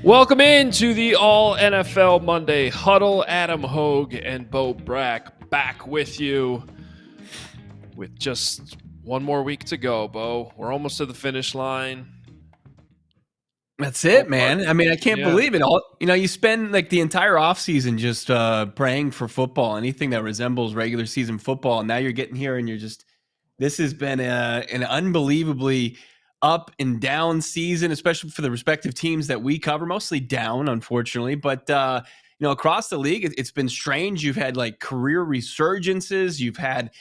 Welcome into the All NFL Monday Huddle. Adam Hoge and Brack back with you with just one more week to go, Bo. We're almost to the finish line. That's it, man. I mean, I can't believe it. You spend like the entire offseason just praying for football, anything that resembles regular season football. And now you're getting here and this has been an unbelievably up and down season, especially for the respective teams that we cover, mostly down, unfortunately. But, across the league, it's been strange. You've had like career resurgences. You've had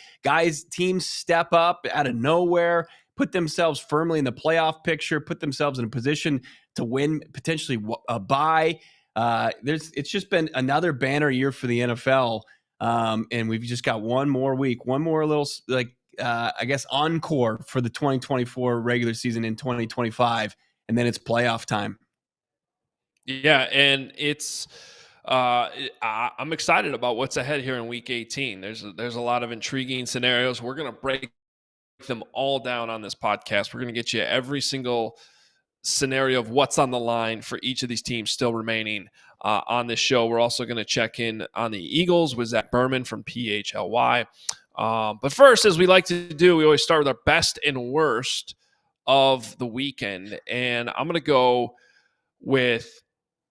teams step up out of nowhere, put themselves firmly in the playoff picture, put themselves in a position to win, potentially a bye. It's just been another banner year for the NFL. And we've just got one more week, one more little encore for the 2024 regular season in 2025, and then it's playoff time. Yeah, and it's I'm excited about what's ahead here in Week 18. There's a lot of intriguing scenarios. We're going to break them all down on this podcast. We're going to get you every single scenario of what's on the line for each of these teams still remaining on this show. We're also going to check in on the Eagles with Zach Berman from PHLY. But first, as we like to do, we always start with our best and worst of the weekend. And I'm going to go with,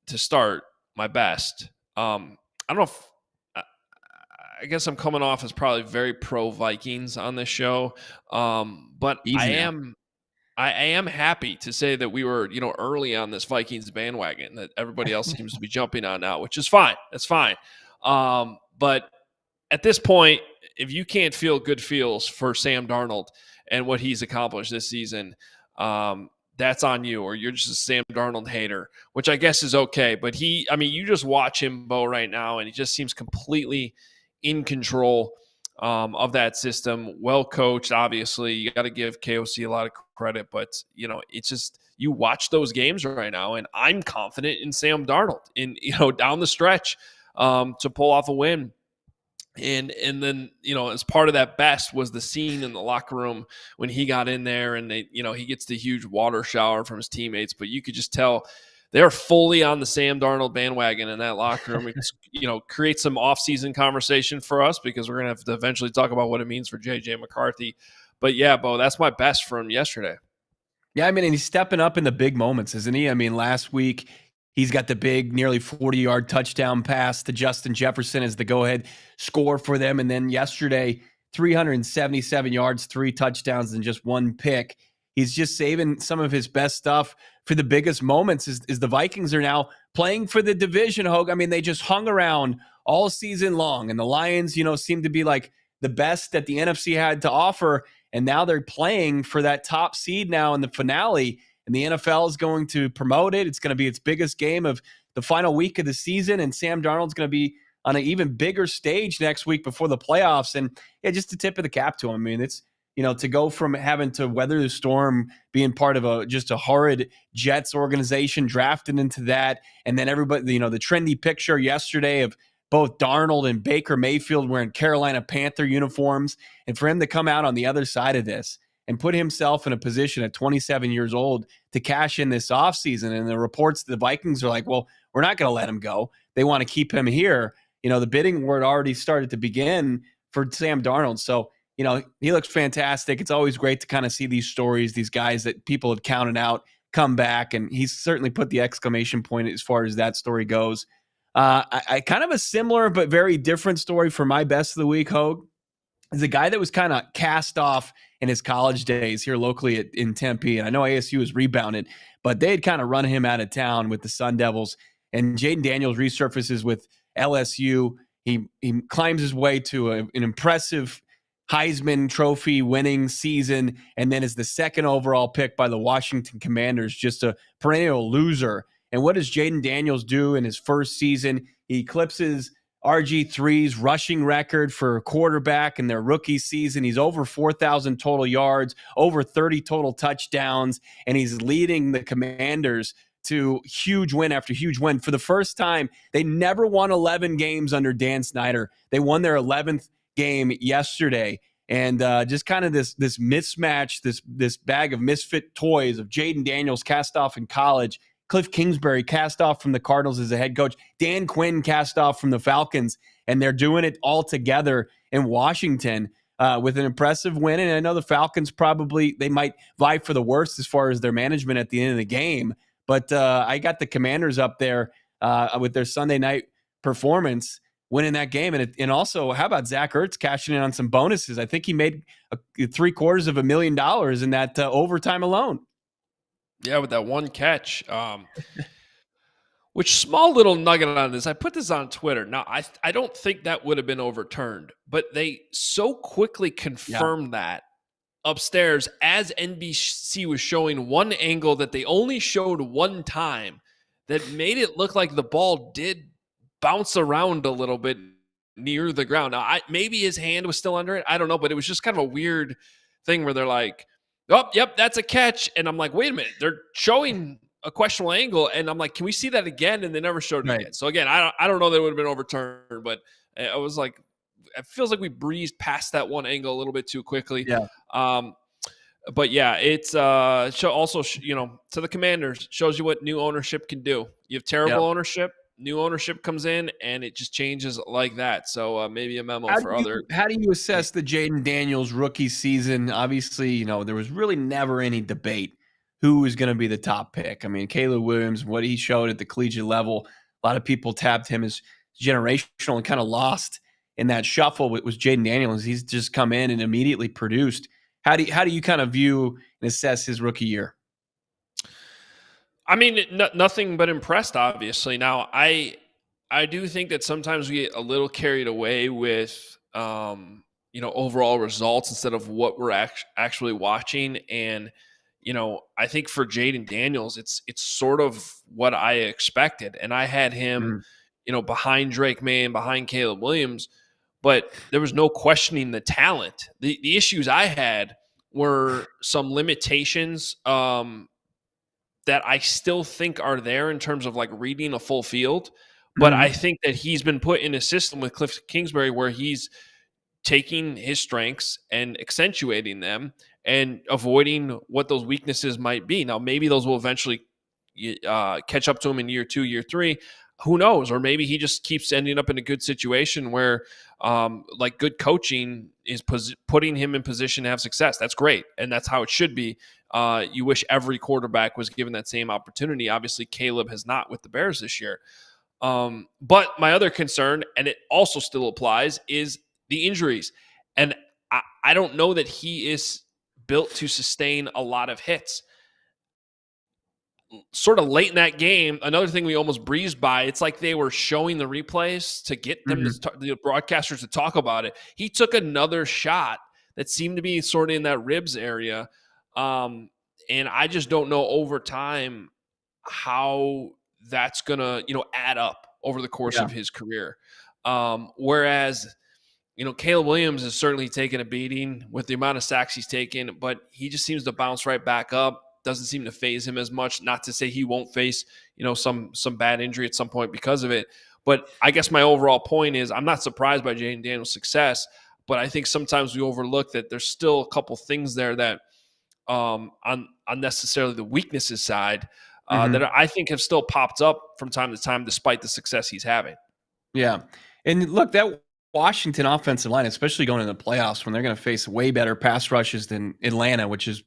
to start, my best. I don't know if, I guess I'm coming off as probably very pro Vikings on this show. But I am happy to say that we were, early on this Vikings bandwagon that everybody else seems to be jumping on now, which is fine. That's fine. But at this point, if you can't feel good feels for Sam Darnold and what he's accomplished this season, that's on you, or you're just a Sam Darnold hater, which I guess is okay. But you just watch him, Bo, right now, and he just seems completely in control of that system. Well coached, obviously. You got to give KOC a lot of credit, but it's just, you watch those games right now, and I'm confident in Sam Darnold down the stretch to pull off a win. And then, as part of that best was the scene in the locker room when he got in there and he gets the huge water shower from his teammates, but you could just tell they're fully on the Sam Darnold bandwagon in that locker room. It's, create some off-season conversation for us because we're going to have to eventually talk about what it means for JJ McCarthy. But yeah, Bo, that's my best from yesterday. Yeah, and he's stepping up in the big moments, isn't he? Last week, he's got the big nearly 40-yard touchdown pass to Justin Jefferson as the go-ahead score for them. And then yesterday, 377 yards, 3 touchdowns, and just 1 pick. He's just saving some of his best stuff for the biggest moments is the Vikings are now playing for the division, Hogue. They just hung around all season long, and the Lions, seem to be like the best that the NFC had to offer. And now they're playing for that top seed now in the finale. And the NFL is going to promote it. It's going to be its biggest game of the final week of the season. And Sam Darnold's going to be on an even bigger stage next week before the playoffs. And yeah, just a tip of the cap to him. It's, to go from having to weather the storm, being part of just a horrid Jets organization, drafted into that. And then everybody, the trendy picture yesterday of both Darnold and Baker Mayfield wearing Carolina Panther uniforms. And for him to come out on the other side of this and put himself in a position at 27 years old to cash in this offseason. And the reports the Vikings are like, well, we're not going to let him go. They want to keep him here. The bidding war already started to begin for Sam Darnold. So, he looks fantastic. It's always great to kind of see these stories, these guys that people had counted out come back. And he's certainly put the exclamation point as far as that story goes. I kind of a similar but very different story for my best of the week, Hogue, is a guy that was kind of cast off in his college days here locally in Tempe. And I know ASU has rebounded, but they had kind of run him out of town with the Sun Devils. And Jayden Daniels resurfaces with LSU. He climbs his way to an impressive Heisman Trophy winning season, and then is the second overall pick by the Washington Commanders, just a perennial loser. And what does Jayden Daniels do in his first season? He eclipses RG3's rushing record for a quarterback in their rookie season. He's over 4,000 total yards, over 30 total touchdowns, and he's leading the Commanders to huge win after huge win. For the first time, they never won 11 games under Dan Snyder. They won their 11th game yesterday. And just kind of this mismatch, this bag of misfit toys of Jayden Daniels cast off in college, Cliff Kingsbury cast off from the Cardinals as a head coach, Dan Quinn cast off from the Falcons, and they're doing it all together in Washington with an impressive win. And I know the Falcons they might vie for the worst as far as their management at the end of the game. But I got the Commanders up there with their Sunday night performance, winning that game. And also, how about Zach Ertz cashing in on some bonuses? I think he made $750,000 in that overtime alone. Yeah, with that one catch. Which small little nugget on this, I put this on Twitter. Now, I don't think that would have been overturned, but they so quickly confirmed that upstairs as NBC was showing one angle that they only showed one time that made it look like the ball did bounce around a little bit near the ground. Now, maybe his hand was still under it. I don't know, but it was just kind of a weird thing where they're like, oh, yep, that's a catch. And I'm like, wait a minute. They're showing a questionable angle. And I'm like, can we see that again? And they never showed it again. So again, I don't know that it would have been overturned, but I was like, it feels like we breezed past that one angle a little bit too quickly. Yeah. But yeah, it's also, to the Commanders, shows you what new ownership can do. You have terrible ownership, new ownership comes in, and it just changes like that. So maybe a memo for other. How do you assess the Jayden Daniels rookie season? Obviously, there was really never any debate who was going to be the top pick. I mean, Caleb Williams, what he showed at the collegiate level, a lot of people tapped him as generational and kind of lost in that shuffle. It was Jayden Daniels. He's just come in and immediately produced. How do you kind of view and assess his rookie year? I mean, nothing but impressed, obviously. Now, I do think that sometimes we get a little carried away with, overall results instead of what we're actually watching. And, I think for Jayden Daniels, it's sort of what I expected. And I had him, behind Drake May and behind Caleb Williams, but there was no questioning the talent. The issues I had were some limitations that I still think are there in terms of like reading a full field. But I think that he's been put in a system with Cliff Kingsbury where he's taking his strengths and accentuating them and avoiding what those weaknesses might be. Now, maybe those will eventually catch up to him in year 2, year 3. Who knows? Or maybe he just keeps ending up in a good situation where good coaching is putting him in position to have success. That's great. And that's how it should be. You wish every quarterback was given that same opportunity. Obviously, Caleb has not with the Bears this year. But my other concern, and it also still applies, is the injuries. And I don't know that he is built to sustain a lot of hits. Sort of late in that game, another thing we almost breezed by, it's like they were showing the replays to get them, the broadcasters, to talk about it. He took another shot that seemed to be sort of in that ribs area. And I just don't know over time how that's going to, add up over the course of his career. Whereas, Caleb Williams has certainly taken a beating with the amount of sacks he's taken, but he just seems to bounce right back up. Doesn't seem to phase him as much. Not to say he won't face, some bad injury at some point because of it. But I guess my overall point is I'm not surprised by Jayden Daniels' success, but I think sometimes we overlook that there's still a couple things there that on necessarily the weaknesses side that I think have still popped up from time to time despite the success he's having. Yeah. And look, that Washington offensive line, especially going into the playoffs when they're going to face way better pass rushes than Atlanta, which is,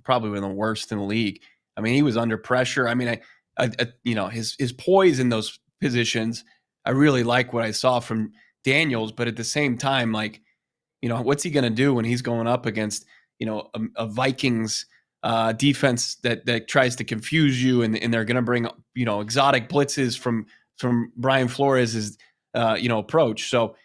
probably one of the worst in the league. I mean, he was under pressure. I mean, his poise in those positions, I really like what I saw from Daniels, but at the same time, what's he going to do when he's going up against, a Vikings defense that tries to confuse you and they're going to bring, exotic blitzes from Brian Flores' approach. So,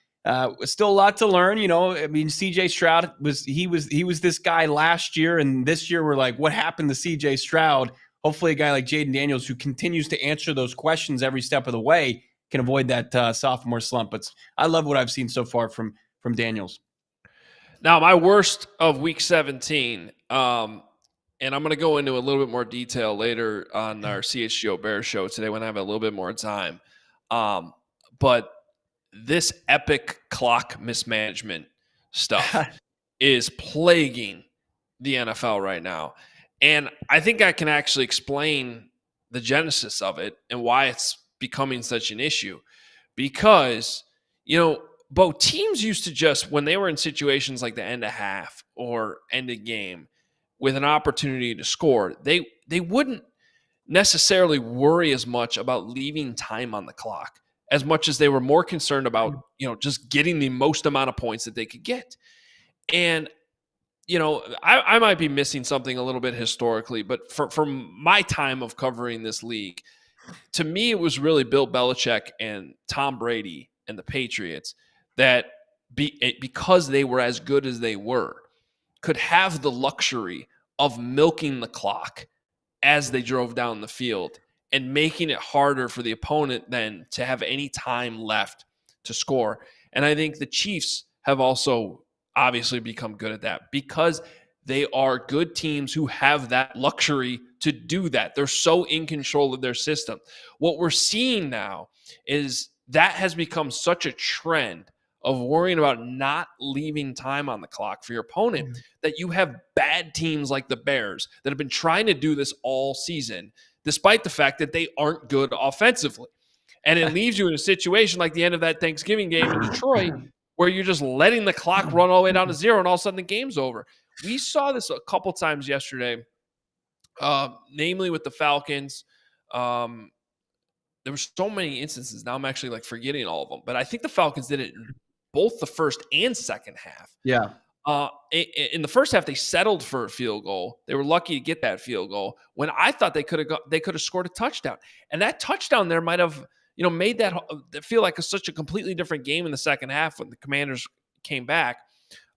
Still a lot to learn. I mean, CJ Stroud was this guy last year, and this year we're like, what happened to CJ Stroud? Hopefully a guy like Jayden Daniels, who continues to answer those questions every step of the way, can avoid that sophomore slump. But I love what I've seen so far from Daniels. Now, my worst of week 17, and I'm going to go into a little bit more detail later on our CHGO Bears show today when I have a little bit more time. But this epic clock mismanagement stuff is plaguing the NFL right now. And I think I can actually explain the genesis of it and why it's becoming such an issue. Because, both teams used to just, when they were in situations like the end of half or end of game with an opportunity to score, they wouldn't necessarily worry as much about leaving time on the clock as much as they were more concerned about, just getting the most amount of points that they could get. And, I might be missing something a little bit historically, but from my time of covering this league, to me, it was really Bill Belichick and Tom Brady and the Patriots that because they were as good as they were, could have the luxury of milking the clock as they drove down the field and making it harder for the opponent then to have any time left to score. And I think the Chiefs have also obviously become good at that because they are good teams who have that luxury to do that. They're so in control of their system. What we're seeing now is that has become such a trend of worrying about not leaving time on the clock for your opponent that you have bad teams like the Bears that have been trying to do this all season, despite the fact that they aren't good offensively. And it leaves you in a situation like the end of that Thanksgiving game in Detroit, where you're just letting the clock run all the way down to zero, and all of a sudden the game's over. We saw this a couple times yesterday, namely with the Falcons. There were so many instances. Now I'm actually forgetting all of them, but I think the Falcons did it in both the first and second half. Yeah. In the first half, they settled for a field goal. They were lucky to get that field goal when I thought they could have scored a touchdown. And that touchdown there might have, made that feel like such a completely different game in the second half when the Commanders came back.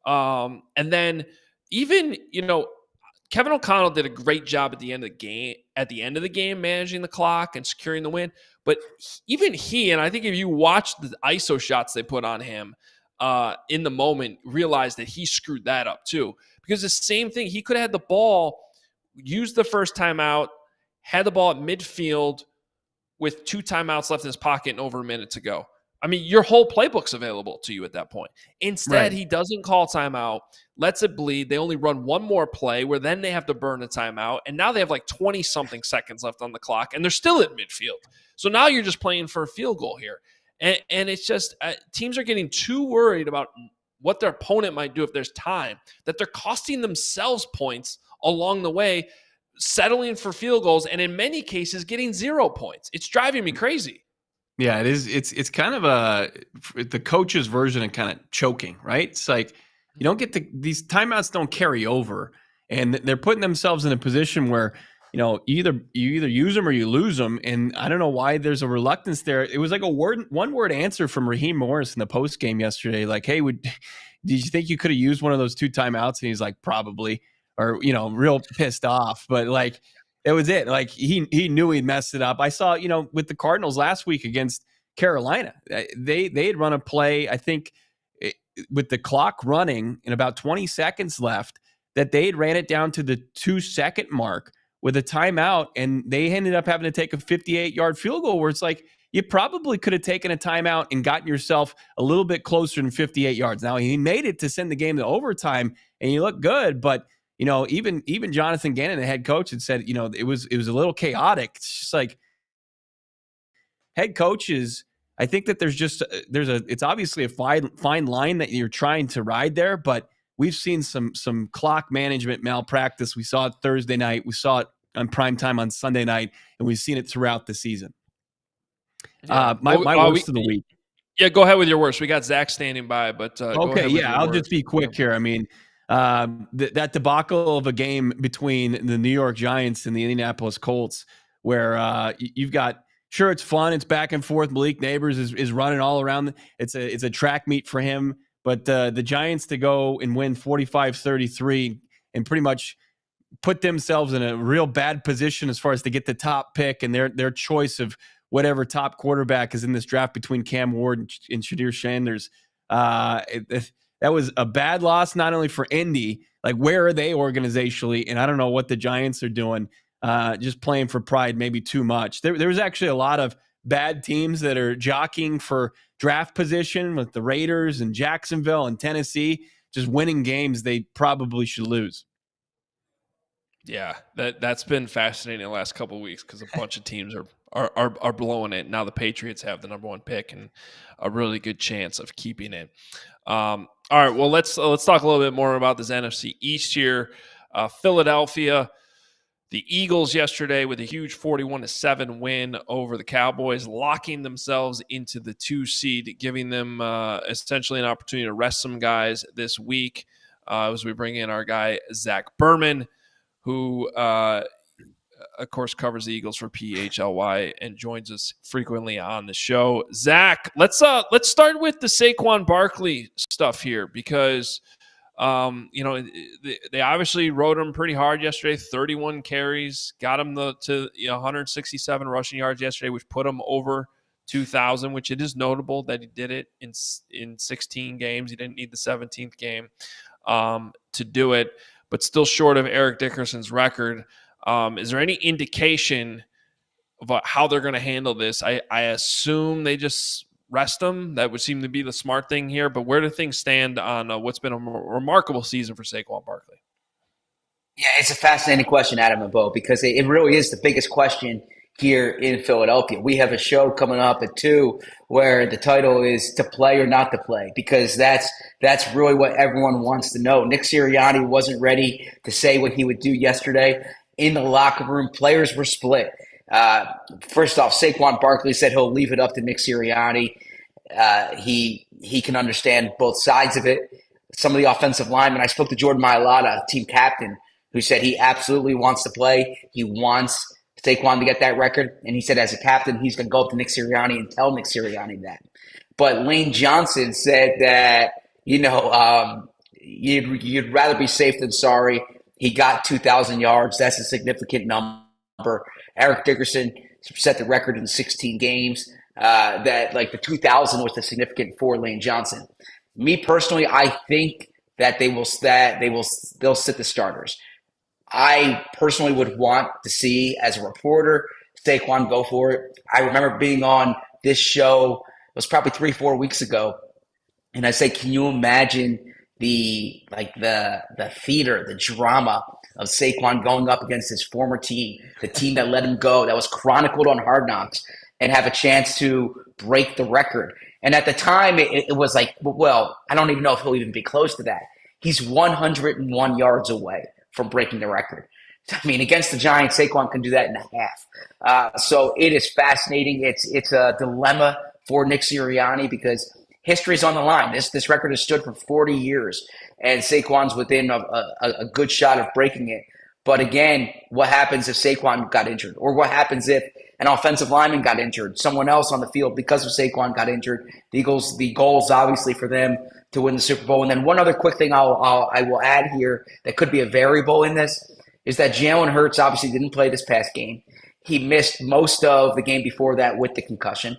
And then even, Kevin O'Connell did a great job at the end of the game, managing the clock and securing the win. But even he, and I think if you watch the ISO shots they put on him in the moment, realized that he screwed that up too. Because the same thing, he could have had the ball, used the first timeout, had the ball at midfield with 2 timeouts left in his pocket and over a minute to go. I mean, your whole playbook's available to you at that point. Instead, He doesn't call timeout, lets it bleed. They only run one more play where then they have to burn a timeout. And now they have 20-something seconds left on the clock, and they're still at midfield. So now you're just playing for a field goal here. And it's just teams are getting too worried about what their opponent might do if there's time, that they're costing themselves points along the way, settling for field goals, and in many cases getting 0 points. It's driving me crazy. Yeah, it is. It's kind of the coach's version of kind of choking, right? It's like you don't get these timeouts don't carry over, and they're putting themselves in a position where you either use them or you lose them. And I don't know why there's a reluctance there. It was like one word answer from Raheem Morris in the post game yesterday. Like, hey, did you think you could have used one of those 2 timeouts? And he's like, probably, or real pissed off. But it was it. Like he knew he'd messed it up. I saw, with the Cardinals last week against Carolina, they had run a play, I think, with the clock running and about 20 seconds left, that they had ran it down to the 2-second mark with a timeout, and they ended up having to take a 58-yard field goal where it's like you probably could have taken a timeout and gotten yourself a little bit closer than 58 yards. Now, he made it to send the game to overtime, and he looked good, but even Jonathan Gannon, the head coach, had said, it was a little chaotic. It's just like head coaches. I think that it's obviously a fine line that you're trying to ride there, but we've seen some clock management malpractice. We saw it Thursday night. We saw it on primetime on Sunday night, and we've seen it throughout the season. Yeah. My worst of the week. Yeah, go ahead with your worst. We got Zach standing by, but okay, yeah, I'll just be quick here. I mean, that debacle of a game between the New York Giants and the Indianapolis Colts, where you've got sure, it's fun. It's back and forth. Malik Neighbors is running all around. It's a track meet for him. But the Giants to go and win 45-33 and pretty much put themselves in a real bad position as far as to get the top pick and their choice of whatever top quarterback is in this draft between Cam Ward and Shadir Sanders. That was a bad loss, not only for Indy, like where are they organizationally? And I don't know what the Giants are doing, just playing for pride, maybe too much. There was actually a lot of bad teams that are jockeying for draft position with the Raiders and Jacksonville and Tennessee, just winning games they probably should lose. Yeah, that's been fascinating the last couple of weeks because a bunch of teams are blowing it. Now the Patriots have the number 1 pick and a really good chance of keeping it. All right, well let's talk a little bit more about this NFC East here. Philadelphia, the Eagles yesterday with a huge 41-7 win over the Cowboys, locking themselves into the 2 seed, giving them essentially an opportunity to rest some guys this week as we bring in our guy Zach Berman, who, of course, covers the Eagles for PHLY and joins us frequently on the show. Zach, let's start with the Saquon Barkley stuff here because, they obviously rode him pretty hard yesterday. 31 carries, got him to 167 rushing yards yesterday, which put him over 2,000, which it is notable that he did it in 16 games. He didn't need the 17th game to do it, but still short of Eric Dickerson's record. Is there any indication about how they're going to handle this? I assume they just rest him. That would seem to be the smart thing here. But where do things stand on what's been a remarkable season for Saquon Barkley? Yeah, it's a fascinating question, Adam and Bo, because it really is the biggest question here in Philadelphia. We have a show coming up at 2 where the title is to play or not to play, because that's really what everyone wants to know. Nick Sirianni wasn't ready to say what he would do yesterday. In the locker room, players were split. First off, Saquon Barkley said he'll leave it up to Nick Sirianni. He can understand both sides of it. Some of the offensive linemen, I spoke to Jordan Mailata, team captain, who said he absolutely wants to play. He wants Saquon to get that record. And he said as a captain, he's going to go up to Nick Sirianni and tell Nick Sirianni that. But Lane Johnson said that, you'd rather be safe than sorry. He got 2,000 yards. That's a significant number. Eric Dickerson set the record in 16 games. That like the 2,000 was the significant for Lane Johnson. Me personally, I think that they'll sit the starters. I personally would want to see, as a reporter, Saquon go for it. I remember being on this show, it was probably 3-4 weeks ago, and I say, can you imagine the theater, the drama of Saquon going up against his former team, the team that let him go, that was chronicled on Hard Knocks, and have a chance to break the record. And at the time, it was like, well, I don't even know if he'll even be close to that. He's 101 yards away from breaking the record. I mean, against the Giants, Saquon can do that in a half. So it is fascinating. It's a dilemma for Nick Sirianni because history's on the line. This record has stood for 40 years, and Saquon's within a good shot of breaking it. But again, what happens if Saquon got injured? Or what happens if an offensive lineman got injured? Someone else on the field because of Saquon got injured. The Eagles, the goal is obviously for them to win the Super Bowl. And then one other quick thing I will add here that could be a variable in this is that Jalen Hurts obviously didn't play this past game. He missed most of the game before that with the concussion.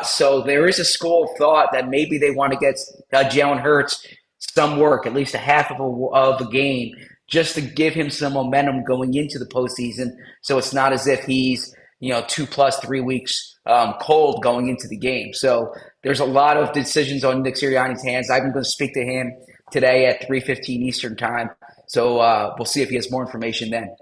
So there is a school of thought that maybe they want to get Jalen Hurts some work, at least a half of a game, just to give him some momentum going into the postseason. So it's not as if he's 2 plus 3 weeks cold going into the game. So there's a lot of decisions on Nick Sirianni's hands. I'm going to speak to him today at 3:15 Eastern time. So we'll see if he has more information then.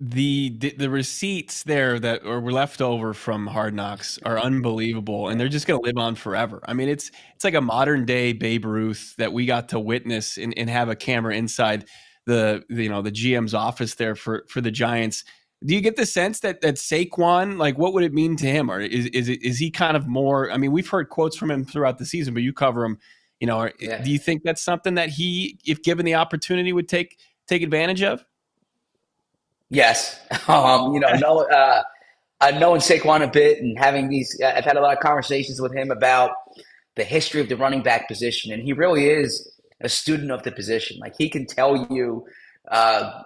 The receipts there that were left over from Hard Knocks are unbelievable, and they're just going to live on forever. I mean, it's like a modern day Babe Ruth that we got to witness and have a camera inside the GM's office there for the Giants. Do you get the sense that Saquon, like, what would it mean to him, or is he kind of more? I mean, we've heard quotes from him throughout the season, but you cover him. Yeah. Do you think that's something that he, if given the opportunity, would take advantage of? Yes. Knowing Saquon a bit and having these, I've had a lot of conversations with him about the history of the running back position, and he really is a student of the position. Like he can tell you uh,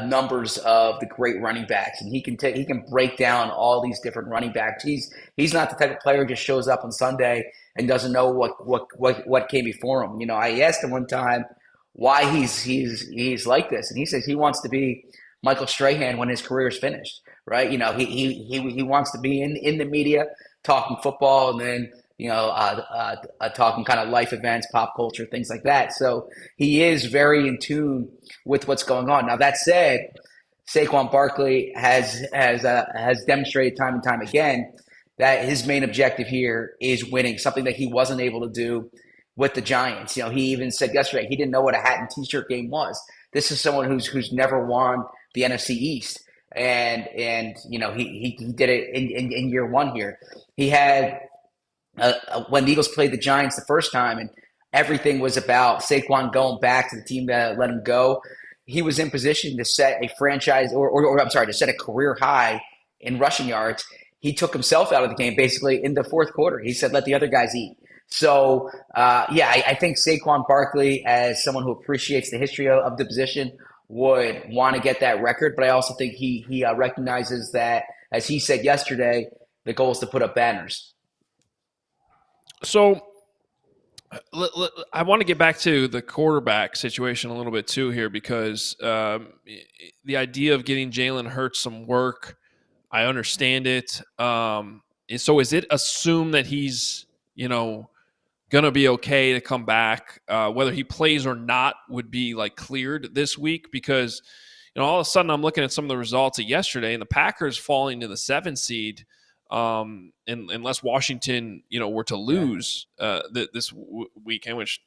numbers of the great running backs, and he can break down all these different running backs. He's not the type of player who just shows up on Sunday and doesn't know what came before him. You know, I asked him one time why he's like this, and he says he wants to be Michael Strahan when his career is finished. Right? You know, he wants to be in the media talking football, and then talking kind of life events, pop culture, things like that. So he is very in tune with what's going on. Now that said, Saquon Barkley has demonstrated time and time again that his main objective here is winning, something that he wasn't able to do with the Giants. You know, he even said yesterday he didn't know what a hat and t-shirt game was. This is someone who's never won the NFC East. And you know he did it in year one here. He had when the Eagles played the Giants the first time, and everything was about Saquon going back to the team that let him go. He was in position to set a franchise, or I'm sorry, to set a career high in rushing yards. He took himself out of the game basically in the fourth quarter. He said, "Let the other guys eat." So, I think Saquon Barkley, as someone who appreciates the history of the position, would want to get that record. But I also think he recognizes that, as he said yesterday, the goal is to put up banners. So I want to get back to the quarterback situation a little bit too here, because the idea of getting Jalen Hurts some work, I understand it. So is it assumed that he's, going to be okay to come back? Whether he plays or not would be like cleared this week, because, all of a sudden I'm looking at some of the results of yesterday, and the Packers falling to the 7 seed. Unless Washington, were to lose this weekend, which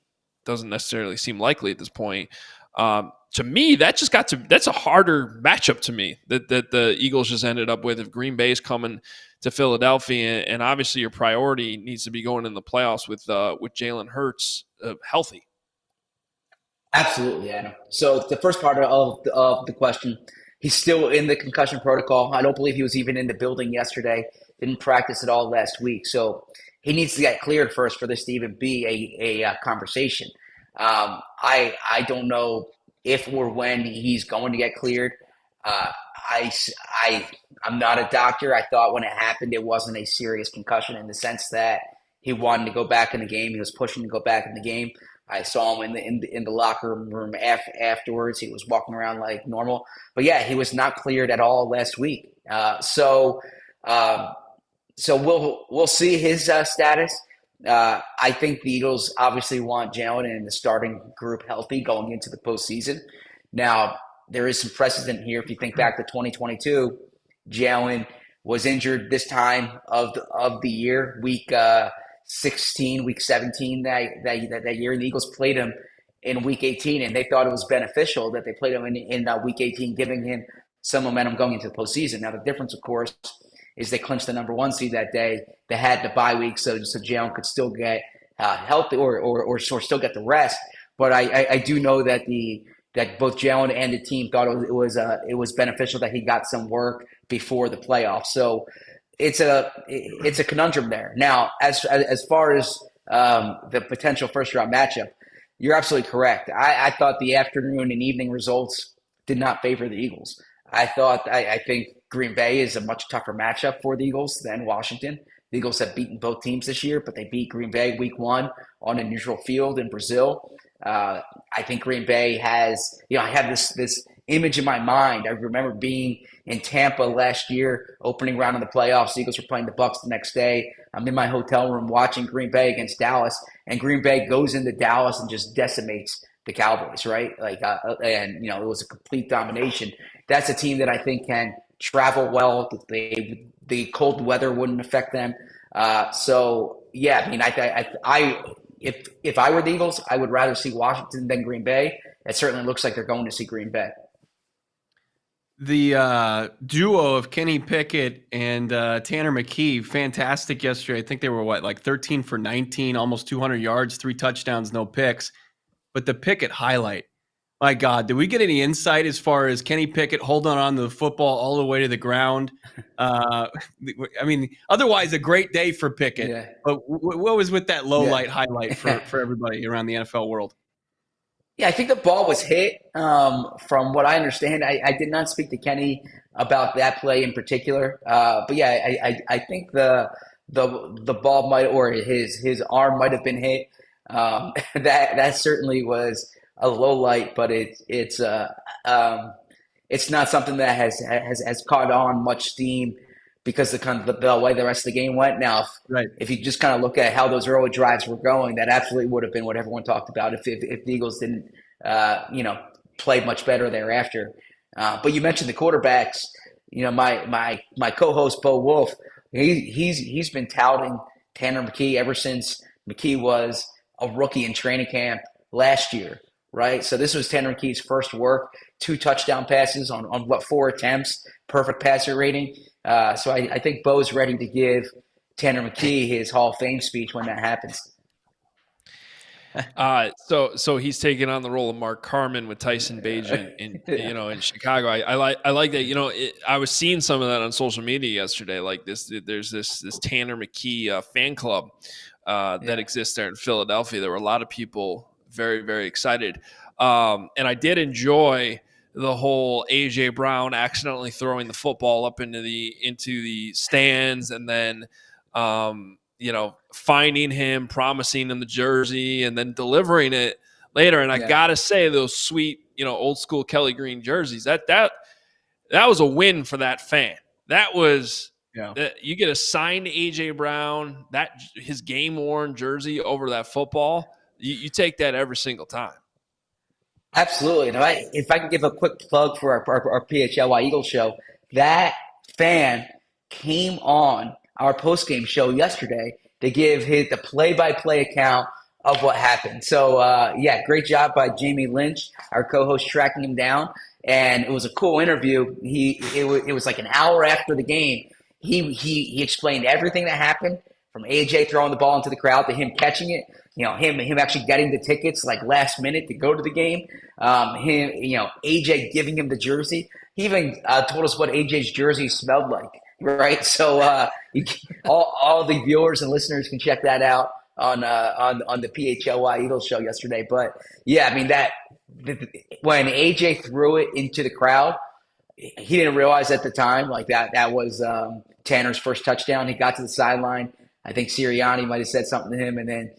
doesn't necessarily seem likely at this point. To me, that's a harder matchup to me that the Eagles just ended up with if Green Bay's coming to Philadelphia, and obviously your priority needs to be going in the playoffs with Jalen Hurts healthy. Absolutely, Adam. So the first part of the question, he's still in the concussion protocol. I don't believe he was even in the building yesterday. Didn't practice at all last week. So he needs to get cleared first for this to even be a conversation. I don't know if or when he's going to get cleared. Uh, I, I'm not a doctor. I thought when it happened, it wasn't a serious concussion in the sense that he wanted to go back in the game. He was pushing to go back in the game. I saw him in the locker room afterwards. He was walking around like normal. But yeah, he was not cleared at all last week. Um, so we'll see his status. I think the Eagles obviously want Jalen and the starting group healthy going into the postseason. Now, there is some precedent here. If you think back to 2022, Jalen was injured this time of the year, week 16, week 17 that year. And the Eagles played him in week 18, and they thought it was beneficial that they played him in week 18, giving him some momentum going into the postseason. Now, the difference, of course, is they clinched the number 1 seed that day. They had the bye week, so Jalen could still get healthy or still get the rest. But I do know that that both Jalen and the team thought it was beneficial that he got some work before the playoffs. So it's a conundrum there. Now, as far as the potential first round matchup, you're absolutely correct. I thought the afternoon and evening results did not favor the Eagles. I think Green Bay is a much tougher matchup for the Eagles than Washington. The Eagles have beaten both teams this year, but they beat Green Bay week 1 on a neutral field in Brazil. I think Green Bay has, I have this image in my mind. I remember being in Tampa last year, opening round of the playoffs. The Eagles were playing the Bucs the next day. I'm in my hotel room watching Green Bay against Dallas, and Green Bay goes into Dallas and just decimates the Cowboys, right? It was a complete domination. That's a team that I think can travel well. The cold weather wouldn't affect them. If I were the Eagles, I would rather see Washington than Green Bay. It certainly looks like they're going to see Green Bay. The duo of Kenny Pickett and Tanner McKee, fantastic yesterday. I think they were 13 for 19, almost 200 yards, 3 touchdowns, no picks. But the Pickett highlight My God, did we get any insight as far as Kenny Pickett holding on to the football all the way to the ground? I mean, otherwise a great day for Pickett. Yeah. But what was with that low light highlight Yeah. for everybody around the NFL world? Yeah, I think the ball was hit. From what I understand, I did not speak to Kenny about that play in particular. But yeah, I think the ball might, or his arm might have been hit. That certainly was a low light, but it's not something that has caught on much steam because the way the rest of the game went. Now, Right. if you just kind of look at how those early drives were going, that absolutely would have been what everyone talked about if the Eagles didn't, play much better thereafter. But you mentioned the quarterbacks. My co-host Bo Wolf, he's been touting Tanner McKee ever since McKee was a rookie in training camp last year, right? So this was Tanner McKee's first work, 2 touchdown passes on what, 4 attempts, perfect passer rating. So I think Bo's ready to give Tanner McKee his Hall of Fame speech when that happens. So he's taking on the role of Mark Carman with Tyson Bagent in Chicago. I like that. I was seeing some of that on social media yesterday. Like there's this Tanner McKee fan club that exists there in Philadelphia. There were a lot of people very, very excited, and I did enjoy the whole AJ Brown accidentally throwing the football up into the stands, and then finding him, promising him the jersey, and then delivering it later. And I gotta say, those sweet, old school Kelly Green jerseys, that was a win for that fan. That was you get a signed AJ Brown, that his game worn jersey over that football. You take that every single time. Absolutely. And if I could give a quick plug for our PHLY Eagles show, that fan came on our post-game show yesterday to give the play-by-play account of what happened. So, great job by Jamie Lynch, our co-host, tracking him down. And it was a cool interview. It was like an hour after the game. He explained everything that happened, from AJ throwing the ball into the crowd to him catching it. Him actually getting the tickets like last minute to go to the game. AJ giving him the jersey. He even told us what AJ's jersey smelled like. Right, so all the viewers and listeners can check that out on the PHLY Eagles show yesterday. But yeah, I mean when AJ threw it into the crowd, he didn't realize at the time like that was Tanner's first touchdown. He got to the sideline. I think Sirianni might have said something to him, and then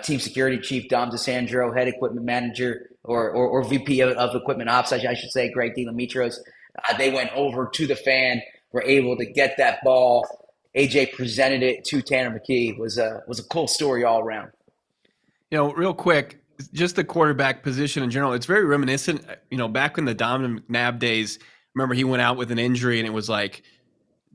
team security chief Dom DeSandro, head equipment manager or VP of equipment ops, I should say, Greg DeLamitros. They went over to the fan, were able to get that ball. AJ presented it to Tanner McKee. It was a cool story all around. Real quick, just the quarterback position in general, it's very reminiscent. Back in the Donovan McNabb days, remember he went out with an injury, and it was like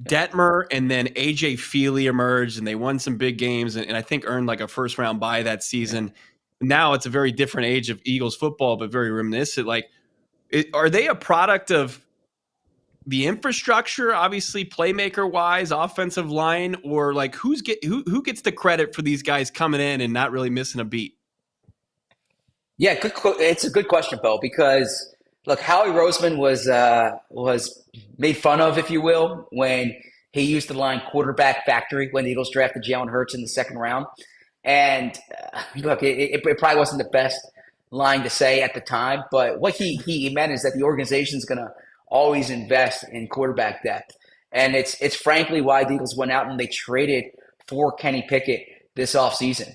Detmer and then AJ Feely emerged, and they won some big games, and I think earned like a first round bye that season. Now it's a very different age of Eagles football, but very reminiscent. Like, are they a product of the infrastructure, obviously playmaker wise, offensive line, or like who gets the credit for these guys coming in and not really missing a beat? Yeah, it's a good question, Bo, because look, Howie Roseman was made fun of, if you will, when he used the line quarterback factory when the Eagles drafted Jalen Hurts in the second round. And look, it probably wasn't the best line to say at the time, but what he meant is that the organization's going to always invest in quarterback depth. And it's frankly why the Eagles went out and they traded for Kenny Pickett this offseason.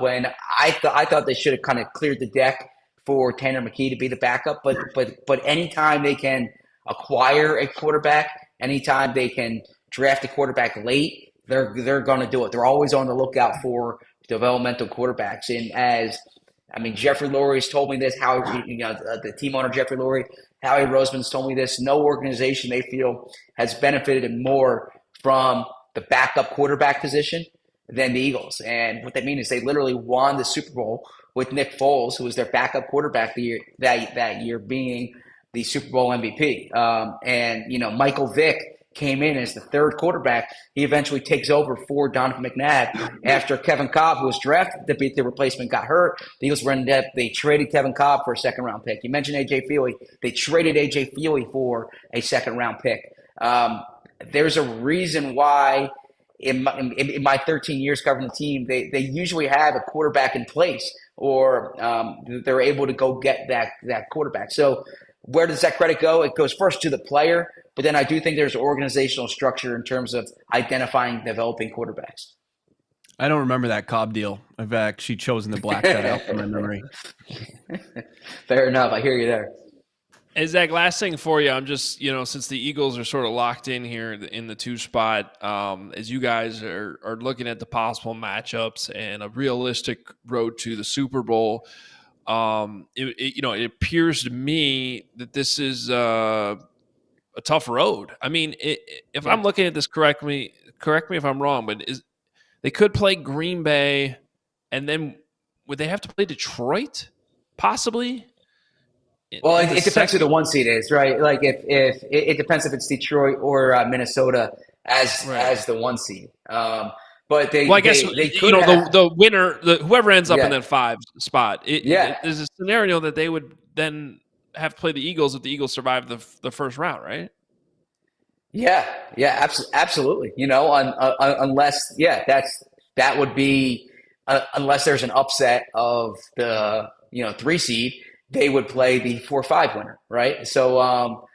When I thought they should have kind of cleared the deck for Tanner McKee to be the backup, but anytime they can acquire a quarterback, anytime they can draft a quarterback late, they're going to do it. They're always on the lookout for developmental quarterbacks. And Jeffrey Lurie's told me this. The team owner Jeffrey Lurie, Howie Roseman's told me this. No organization they feel has benefited more from the backup quarterback position than the Eagles. And what they mean is they literally won the Super Bowl with Nick Foles, who was their backup quarterback that year being the Super Bowl MVP. Michael Vick came in as the third quarterback. He eventually takes over for Donovan McNabb after Kevin Cobb, who was drafted to be the replacement, got hurt. The Eagles were in depth. They traded Kevin Cobb for a second-round pick. You mentioned A.J. Feely. They traded A.J. Feely for a second-round pick. There's a reason why in my 13 years covering the team, they usually have a quarterback in place, or they're able to go get that quarterback. So where does that credit go? It goes first to the player, but then I do think there's organizational structure in terms of identifying, developing quarterbacks. I don't remember that Cobb deal. I've actually chosen to black that out from my memory. Fair enough. I hear you there. Hey, Zach, last thing for you. I'm just, since the Eagles are sort of locked in here in the 2 spot, as you guys are looking at the possible matchups and a realistic road to the Super Bowl, it appears to me that this is a tough road. I mean, if I'm looking at this correct me if I'm wrong, but they could play Green Bay, and then would they have to play Detroit, possibly? Well, it depends who the 1 seed is, right? Like if it depends if it's Detroit or Minnesota as the 1 seed. But I guess they could the winner, whoever ends up in that 5 spot. There's a scenario that they would then have to play the Eagles if the Eagles survive the first round, right? Yeah, absolutely. Unless that would be unless there's an upset of the 3 seed. They would play the 4-5 winner, right? So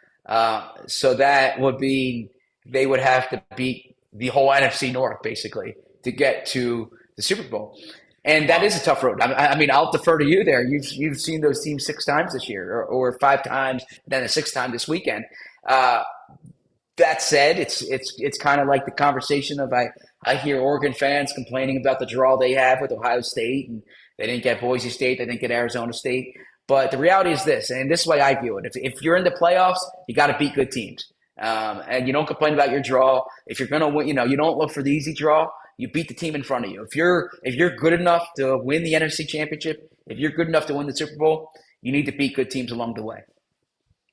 so that would be they would have to beat the whole NFC North basically to get to the Super Bowl, and that is a tough road. I mean, I'll defer to you there. You've seen those teams 6 times this year, or 5 times, then a 6th time this weekend. That said, it's kind of like the conversation of I hear Oregon fans complaining about the draw they have with Ohio State, and they didn't get Boise State, they didn't get Arizona State. But the reality is this, and this is the way I view it. If you're in the playoffs, you got to beat good teams. And you don't complain about your draw. If you're going to win, you don't look for the easy draw. You beat the team in front of you. If you're good enough to win the NFC Championship, if you're good enough to win the Super Bowl, you need to beat good teams along the way.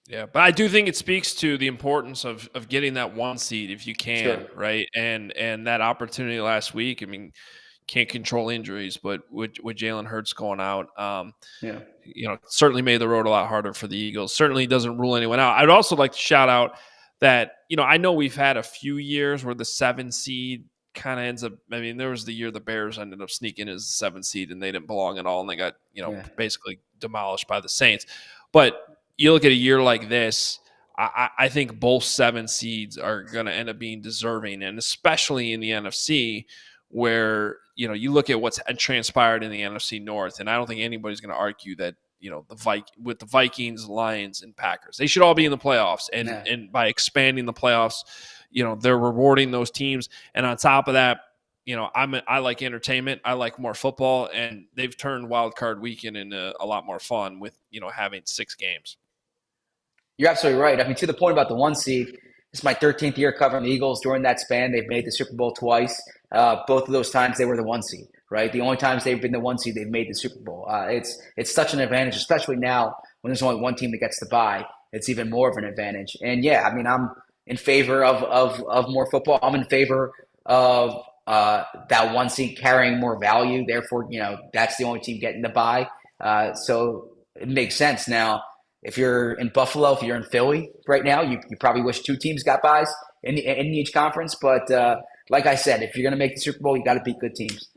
Yeah, but I do think it speaks to the importance of getting that 1 seed if you can, right? And that opportunity last week, I mean, can't control injuries, but with Jalen Hurts going out, certainly made the road a lot harder for the Eagles. Certainly doesn't rule anyone out. I'd also like to shout out that, I know we've had a few years where the 7 seed kind of ends up, I mean, there was the year the Bears ended up sneaking as the 7 seed and they didn't belong at all, and they got, basically demolished by the Saints. But you look at a year like this, I think both 7 seeds are going to end up being deserving, and especially in the NFC, where you look at what's transpired in the NFC North, and I don't think anybody's going to argue that with the Vikings, Lions, and Packers, they should all be in the playoffs, and by expanding the playoffs, they're rewarding those teams, and on top of that, I like entertainment, I like more football, and they've turned Wild Card Weekend into a lot more fun with having 6 games. You're absolutely right. I mean, to the point about the 1 seed, this is my 13th year covering the Eagles. During that span, they've made the Super Bowl twice. Both of those times, they were the 1 seed, right? The only times they've been the 1 seed, they've made the Super Bowl. It's such an advantage, especially now when there's only one team that gets to bye. It's even more of an advantage. And yeah, I mean, I'm in favor of more football. I'm in favor of that 1 seed carrying more value. Therefore, that's the only team getting the bye. So it makes sense. Now, if you're in Buffalo, if you're in Philly right now, you probably wish 2 teams got byes in each conference. But like I said, if you're going to make the Super Bowl, you got to beat good teams.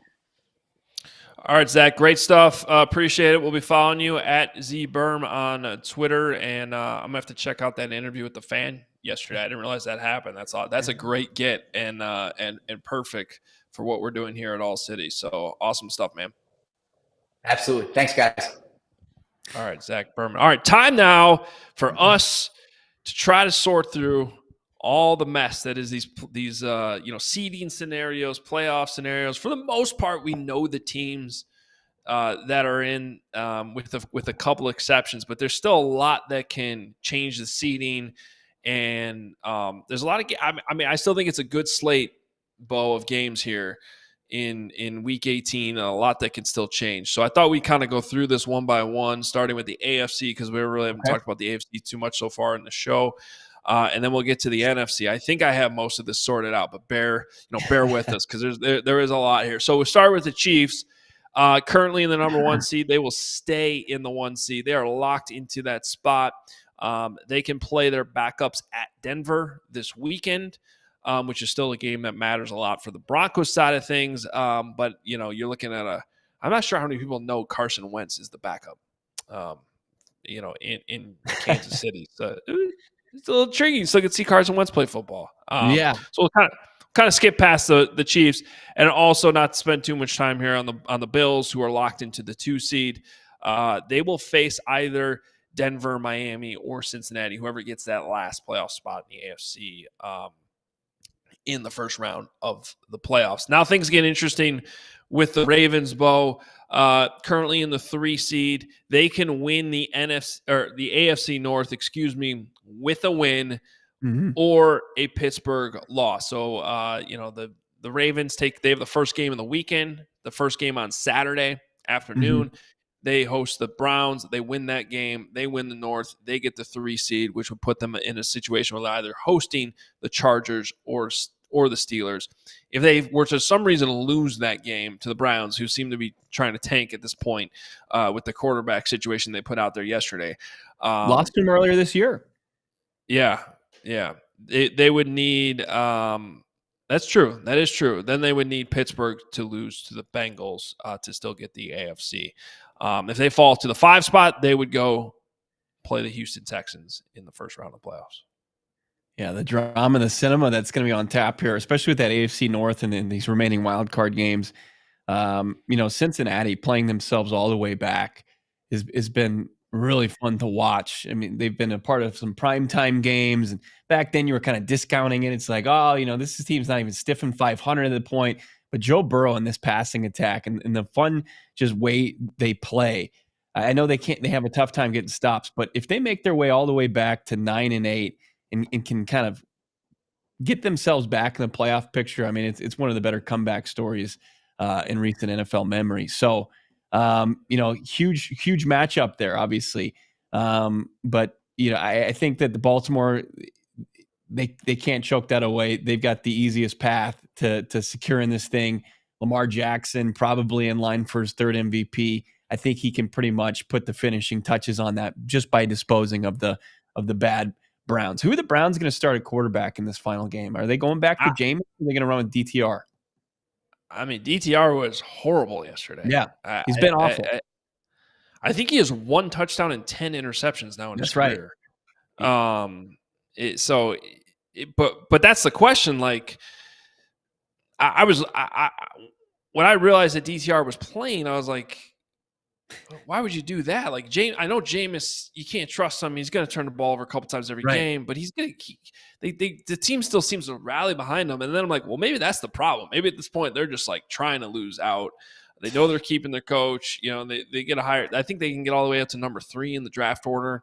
All right, Zach, great stuff. Appreciate it. We'll be following you at ZBerm on Twitter, and I'm going to have to check out that interview with the fan yesterday. I didn't realize that happened. That's a great get and perfect for what we're doing here at ALLCITY. So awesome stuff, man. Absolutely. Thanks, guys. All right, Zach Berman. All right, time now for us to try to sort through all the mess that is these seeding scenarios, playoff scenarios. For the most part, we know the teams that are in with a couple exceptions, but there's still a lot that can change the seeding. And there's a lot of I still think it's a good slate, Bo, of games here in week 18, a lot that can still change. So I thought we'd kind of go through this one by one, starting with the AFC, because we really haven't talked about the AFC too much so far in the show. and then we'll get to the NFC. I think I have most of this sorted out, but bear with us because there is a lot here. So we'll start with the Chiefs. Currently in the number 1 seed, they will stay in the 1 seed. They are locked into that spot. They can play their backups at Denver this weekend, which is still a game that matters a lot for the Broncos side of things. But you're looking at I'm not sure how many people know Carson Wentz is the backup. In Kansas City, so it's a little intriguing. So you can see Carson Wentz play football. Yeah. So we'll kind of skip past the Chiefs, and also not spend too much time here on the Bills, who are locked into the 2 seed. They will face either Denver, Miami, or Cincinnati, whoever gets that last playoff spot in the AFC in the first round of the playoffs. Now things get interesting with the Ravens, Bo. Currently in the 3 seed, they can win the AFC North, with a win or a Pittsburgh loss. So the Ravens they have the first game of the weekend, the first game on Saturday afternoon. They host the Browns. They win that game. They win the North. They get the 3 seed, which would put them in a situation where they're either hosting the Chargers or the Steelers. If they were to some reason lose that game to the Browns, who seem to be trying to tank at this point with the quarterback situation they put out there yesterday. Lost him earlier this year. Yeah. They would need that's true. That is true. Then they would need Pittsburgh to lose to the Bengals to still get the AFC. If they fall to the 5 spot, they would go play the Houston Texans in the first round of playoffs. Yeah, the drama and the cinema that's going to be on tap here, especially with that AFC North and in these remaining wild card games. Cincinnati playing themselves all the way back has been really fun to watch. I mean, they've been a part of some primetime games, and back then you were kind of discounting it. It's like, this team's not even stiff in 500 at the point. But Joe Burrow in this passing attack and the fun just way they play. I know they have a tough time getting stops, but if they make their way all the way back to 9-8 and can kind of get themselves back in the playoff picture, I mean, it's one of the better comeback stories in recent NFL memory. So, huge matchup there, obviously. But I think that the Baltimore, they can't choke that away. They've got the easiest path to securing this thing. Lamar Jackson probably in line for his 3rd MVP. I think he can pretty much put the finishing touches on that just by disposing of the bad Browns. Who are the Browns going to start at quarterback in this final game? Are they going back to Jameis, or are they going to run with DTR? I mean, DTR was horrible yesterday. Yeah, he's been awful. I think he has 1 touchdown and 10 interceptions now in his career. Right. But that's the question. Like, when I realized that DTR was playing, I was like, why would you do that? Like, I know Jameis, you can't trust him. He's going to turn the ball over a couple times every game, but he's going to the team still seems to rally behind him. And then I'm like, well, maybe that's the problem. Maybe at this point they're just like trying to lose out. They know they're keeping their coach. They get a higher. I think they can get all the way up to number 3 in the draft order.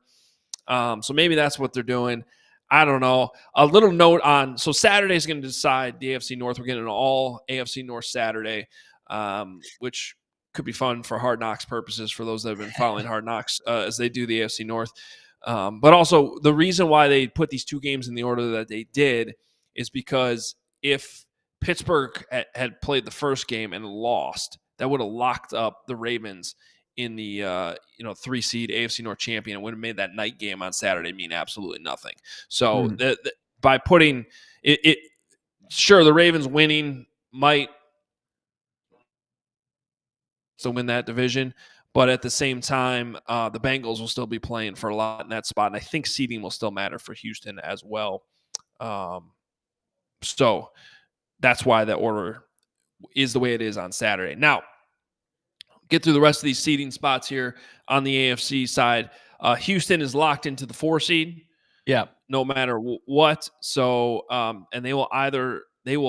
So maybe that's what they're doing. I don't know. A little note on, so Saturday's going to decide the AFC North. We're getting an all AFC North Saturday, which could be fun for Hard Knocks purposes for those that have been following Hard Knocks as they do the AFC North. But also the reason why they put these 2 games in the order that they did is because if Pittsburgh had played the first game and lost, that would have locked up the Ravens in the 3 seed AFC North champion. It would have made that night game on Saturday mean absolutely nothing. So by putting it, sure, the Ravens winning might still win that division, but at the same time, the Bengals will still be playing for a lot in that spot, and I think seeding will still matter for Houston as well. So that's why that order is the way it is on Saturday. Now, get through the rest of these seeding spots here on the AFC side. Houston is locked into the 4 seed. Yeah. No matter what. So, and they will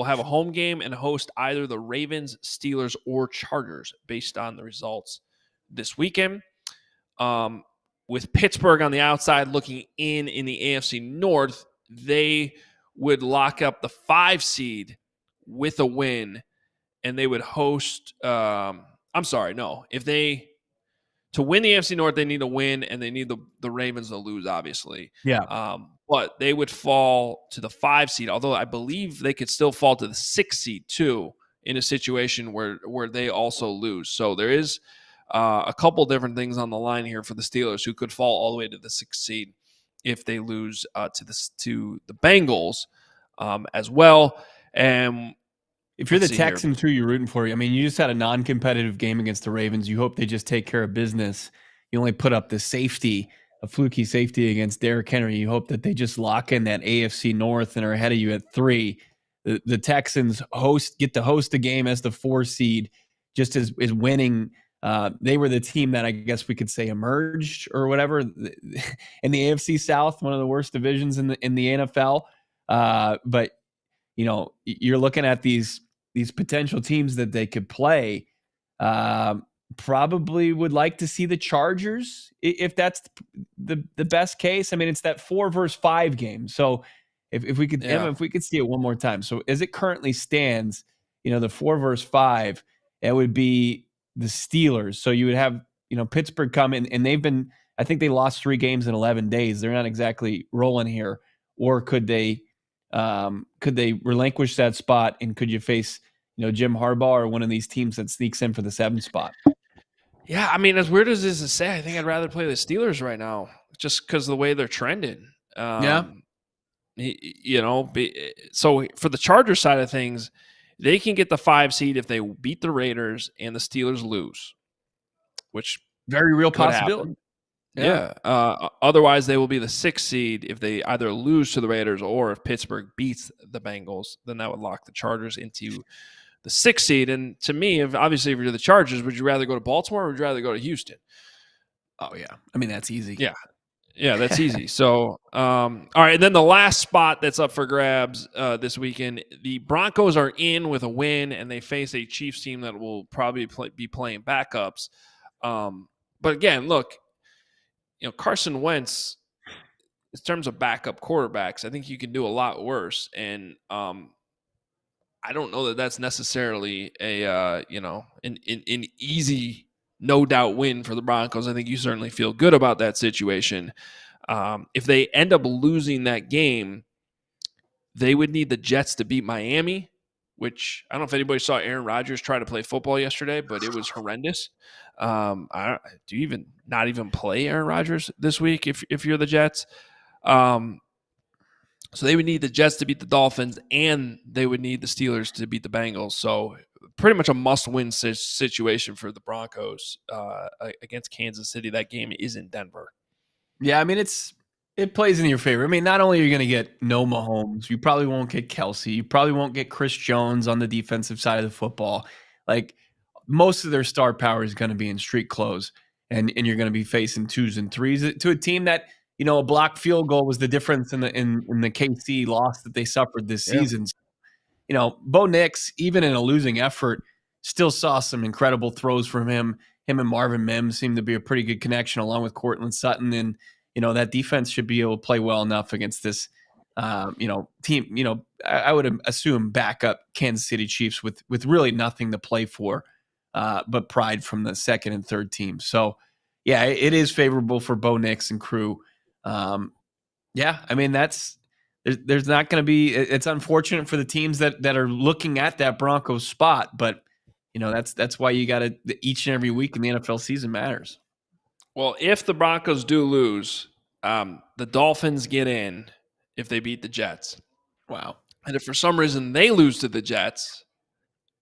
have a home game and host either the Ravens, Steelers, or Chargers based on the results this weekend. With Pittsburgh on the outside looking in the AFC North, they would lock up the 5 seed with a win, and they would host if they to win the AFC North, they need to win, and they need the Ravens to lose, obviously. Yeah. But they would fall to the 5 seed, although I believe they could still fall to the 6 seed too in a situation where they also lose. So there is a couple different things on the line here for the Steelers, who could fall all the way to the 6th seed if they lose to the Bengals as well. And if you're the Texans, who you're rooting for, I mean, you just had a non-competitive game against the Ravens. You hope they just take care of business. You only put up the safety, a fluky safety against Derrick Henry. You hope that they just lock in that AFC North and are ahead of you at 3. The Texans get to host a game as the 4 seed, just as winning. They were the team that I guess we could say emerged or whatever in the AFC South, one of the worst divisions in the NFL. But you know, you're looking at these potential teams that they could play. Probably would like to see the Chargers if that's the best case. I mean, it's that 4 versus 5 game. So if we could, Emma, if we could see it one more time. So as it currently stands, you know, the 4 versus 5, it would be the Steelers. So you would have, you know, Pittsburgh come in, and they've been, I think they lost 3 games in 11 days. They're not exactly rolling here. Or could they relinquish that spot, and could you face, you know, Jim Harbaugh or one of these teams that sneaks in for the 7th spot? Yeah, I mean, as weird as this is to say, I think I'd rather play the Steelers right now, just because of the way they're trending. You know, so for the Chargers side of things, they can get the 5 seed if they beat the Raiders and the Steelers lose, which very real possibility. Yeah. Otherwise, they will be the 6th seed if they either lose to the Raiders, or if Pittsburgh beats the Bengals, then that would lock the Chargers into the 6th seed. And to me, obviously, if you're the Chargers, would you rather go to Baltimore or would you rather go to Houston? Oh, yeah. I mean, that's easy. Yeah, that's easy. So, all right. And then the last spot that's up for grabs this weekend, the Broncos are in with a win, and they face a Chiefs team that will probably be playing backups. But again, look, you know, Carson Wentz, in terms of backup quarterbacks, I think you can do a lot worse. And I don't know that that's necessarily a, you know, an easy, no doubt win for the Broncos. I think you certainly feel good about that situation. If they end up losing that game, they would need the Jets to beat Miami, which I don't know if anybody saw Aaron Rodgers try to play football yesterday, but it was horrendous. Do you even not even play Aaron Rodgers this week if you're the Jets? So they would need the Jets to beat the Dolphins, and they would need the Steelers to beat the Bengals. So pretty much a must-win situation for the Broncos against Kansas City. That game is in Denver. Yeah, I mean, it plays in your favor. I mean, not only are you going to get no Mahomes, you probably won't get Kelsey. You probably won't get Chris Jones on the defensive side of the football. Like, most of their star power is going to be in street clothes, and you're going to be facing 2s and 3s to a team that, you know, a blocked field goal was the difference in the KC loss that they suffered this season. So, you know, Bo Nix, even in a losing effort, still saw some incredible throws from him. Him and Marvin Mims seemed to be a pretty good connection, along with Courtland Sutton. And, you know, that defense should be able to play well enough against this, you know, team. You know, I would assume backup Kansas City Chiefs with really nothing to play for, but pride from the 2nd and 3rd team. So, yeah, it is favorable for Bo Nix and crew. Yeah, I mean, there's not going to be. It's unfortunate for the teams that are looking at that Broncos spot, but you know, that's why you got to, each and every week in the NFL season matters. Well, if the Broncos do lose, the Dolphins get in if they beat the Jets. Wow. And if for some reason they lose to the Jets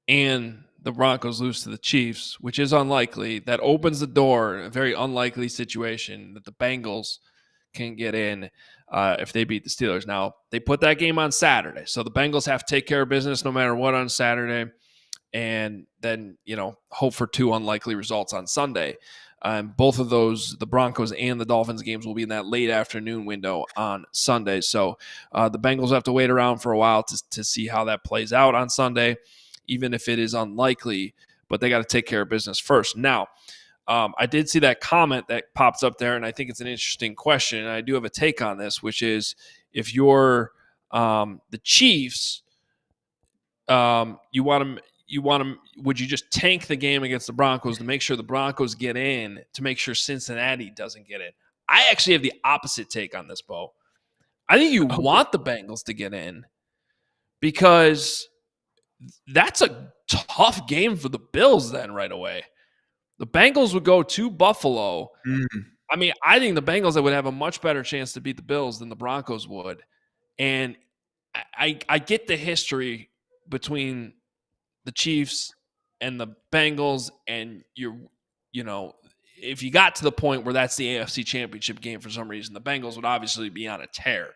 and the Broncos lose to the Chiefs, which is unlikely, that opens the door, a very unlikely situation that the Bengals can get in if they beat the Steelers. Now, they put that game on Saturday, so the Bengals have to take care of business no matter what on Saturday, and then, you know, hope for 2 unlikely results on Sunday. Both of those, the Broncos and the Dolphins games, will be in that late afternoon window on Sunday. So the Bengals have to wait around for a while to see how that plays out on Sunday, even if it is unlikely, but they got to take care of business first. Now, I did see that comment that pops up there, and I think it's an interesting question, and I do have a take on this, which is, if you're the Chiefs, you want to would you just tank the game against the Broncos to make sure the Broncos get in, to make sure Cincinnati doesn't get in? I actually have the opposite take on this, Bo. I think you want the Bengals to get in because that's a tough game for the Bills then right away. The Bengals would go to Buffalo. I mean, I think the Bengals would have a much better chance to beat the Bills than the Broncos would. And I get the history between the Chiefs and the Bengals, and if you got to the point where that's the AFC Championship game for some reason, the Bengals would obviously be on a tear